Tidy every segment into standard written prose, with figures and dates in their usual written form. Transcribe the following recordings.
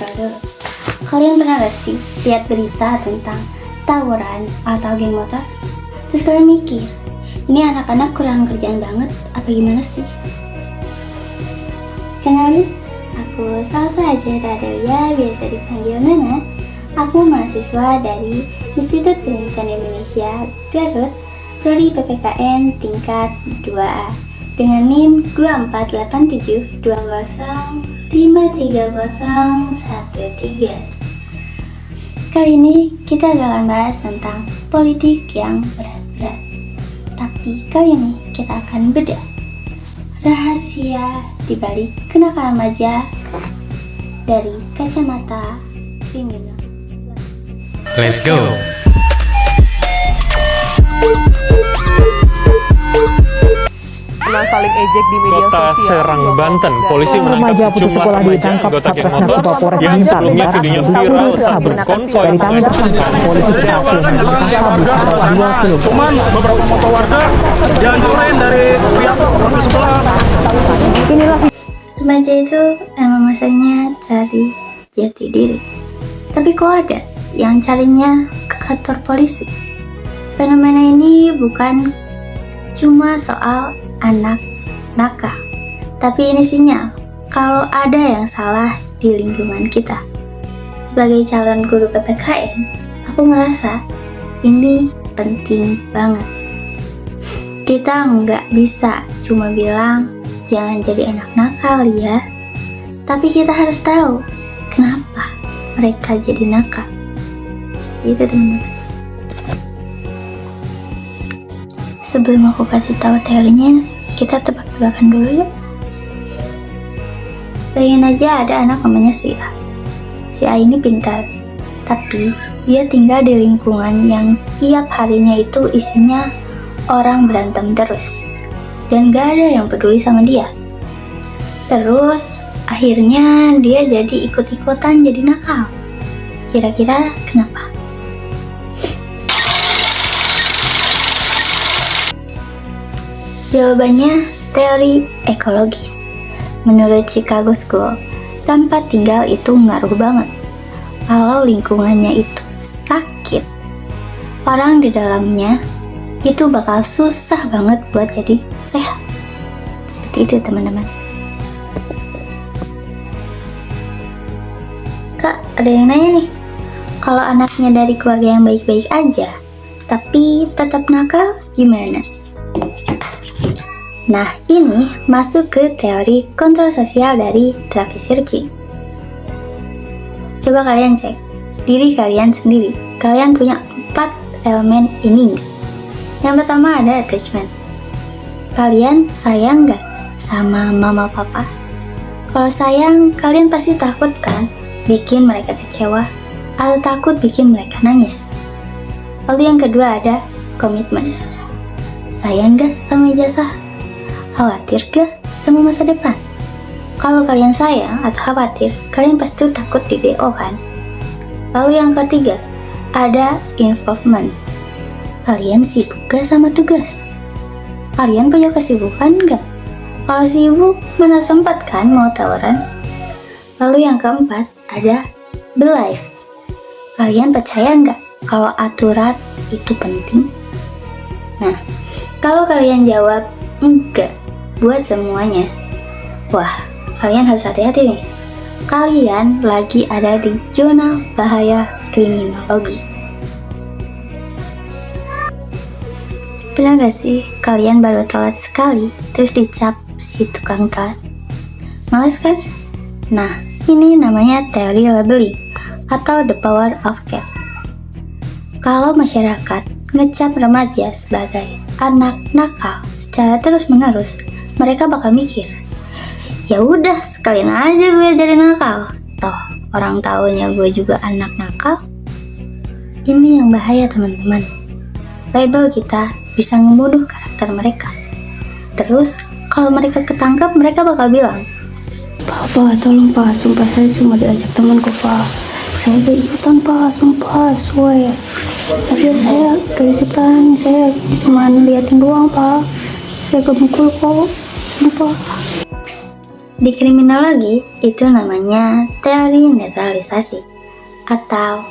ngobrol dulu. Kalian pernah gak sih lihat berita tentang tawuran atau geng motor? Terus kalian mikir, ini anak-anak kurang kerjaan banget apa gimana sih? Kenalin, aku Salsa Azhara Delia, biasa dipanggil Nana. Aku mahasiswa dari Institut Pendidikan Indonesia Garut, Prodi PPKN tingkat 2A dengan NIM 24872053013. Kali ini kita akan bahas tentang politik yang berat-berat. Tapi kali ini kita akan bedah rahasia dibalik kenakalan remaja dari kacamata kriminal. Let's go! Saling ejek di media Kota sosial. Serang, Banten, polisi Remaja menangkap putus sejumlah sekolah remaja ditangkap anggota geng Satres motor Narkoba Polres yang Blitar sebelumnya Barat videonya kabur viral tersabut. saat berkonvoy Dari tangan tersangka, polisi berhasil mengamankan sabu seberat 2 kg. Cuman beberapa foto warga dihancurin dari pihak sebelah. Inilah Remaja itu emang masanya cari jati diri. Tapi kok ada yang carinya ke kantor polisi? Fenomena ini bukan cuma soal anak nakal, tapi ini sinyal kalau ada yang salah di lingkungan kita. Sebagai calon guru PPKN, aku ngerasa ini penting banget. Kita nggak bisa cuma bilang jangan jadi anak nakal ya, tapi kita harus tahu kenapa mereka jadi nakal. Seperti itu teman-teman. Sebelum aku kasih tahu teorinya, kita tebak-tebakan dulu yuk. Bayangin aja ada anak namanya si A. Si A ini pintar, tapi dia tinggal di lingkungan yang tiap harinya itu isinya orang berantem terus. Dan gak ada yang peduli sama dia. Terus akhirnya dia jadi ikut-ikutan jadi nakal. Kira-kira kenapa? Jawabannya teori ekologis. Menurut Chicago School, tempat tinggal itu ngaruh banget. Kalau lingkungannya itu sakit, orang di dalamnya itu bakal susah banget buat jadi sehat. Seperti itu teman-teman. Kak, ada yang nanya nih, kalau anaknya dari keluarga yang baik-baik aja, tapi tetap nakal, gimana? Nah, ini masuk ke teori kontrol sosial dari Travis Searching. Coba kalian cek diri kalian sendiri. Kalian punya 4 elemen ini nggak? Yang pertama ada attachment. Kalian sayang nggak sama mama papa? Kalau sayang, kalian pasti takut kan bikin mereka kecewa atau takut bikin mereka nangis. Lalu yang kedua ada komitmen. Sayang nggak sama ijazah? Khawatir gak sama masa depan? Kalau kalian sayang atau khawatir, kalian pasti takut di BO kan? Lalu yang ketiga, ada involvement. Kalian sibuk gak sama tugas? Kalian punya kesibukan gak? Kalau sibuk, mana sempat kan mau tawuran? Lalu yang keempat, ada belief. Kalian percaya gak kalau aturan itu penting? Nah, kalau kalian jawab enggak buat semuanya, wah, kalian harus hati-hati nih. Kalian lagi ada di zona bahaya kriminologi. Pernah gak sih kalian baru telat sekali terus dicap si tukang telat? Males kan? Nah, ini namanya teori labeling atau the power of cat. Kalau masyarakat ngecap remaja sebagai anak nakal secara terus-menerus, mereka bakal mikir, ya udah sekalian aja gue jadi nakal. Toh orang taunya gue juga anak nakal. Ini yang bahaya teman-teman. Label kita bisa ngebunuh karakter mereka. Terus kalau mereka ketangkap, mereka bakal bilang, "Pak, tolong Pak, sumpah saya cuma diajak temanku Pak. Saya keikutan Pak, sumpah, suwe. Tapi saya keikutan, saya cuma liatin doang Pak. Saya gak mukul kok, sumpah." Di kriminologi, itu namanya teori netralisasi atau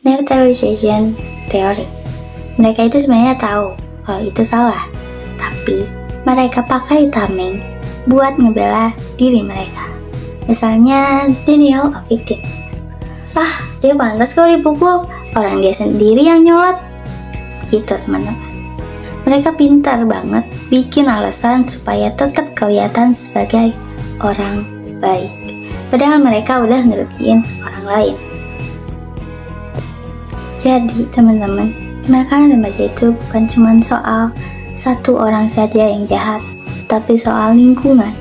neutralization theory. Mereka itu sebenarnya tahu kalau itu salah, tapi mereka pakai tameng buat ngebela diri mereka. Misalnya denial of victim. Dia pantas kok dipukul, orang dia sendiri yang nyolot. Gitu teman-teman. Mereka pintar banget bikin alasan supaya tetap kelihatan sebagai orang baik, padahal mereka udah ngerugiin orang lain. Jadi teman-teman, kenakalan remaja itu bukan cuma soal satu orang saja yang jahat, tapi soal lingkungan,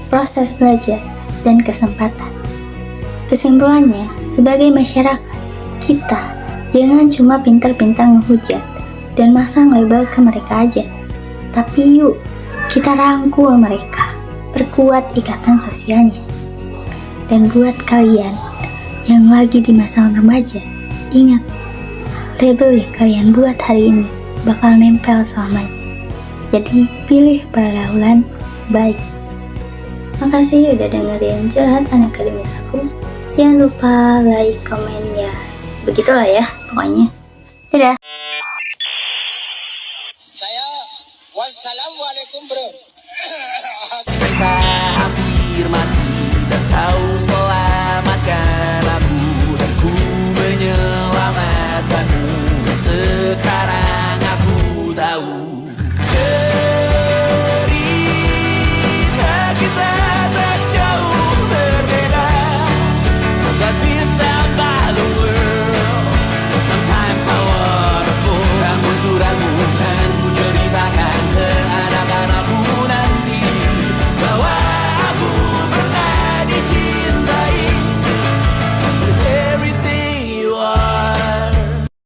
proses belajar, dan kesempatan. Kesimpulannya, sebagai masyarakat, kita jangan cuma pintar-pintar ngehujat dan masang label ke mereka aja, tapi yuk kita rangkul mereka, perkuat ikatan sosialnya. Dan buat kalian yang lagi di masa remaja, ingat, label yang kalian buat hari ini bakal nempel selamanya. Jadi pilih pergaulan baik. Makasih udah dengerin curhatan akademis aku. Jangan lupa like, komen, ya begitulah ya pokoknya. Dadah. Saya wassalamualaikum bro. Mereka hampir mati dan kau selamatkan aku, dan ku menyelamatkanmu, dan sekarang aku tahu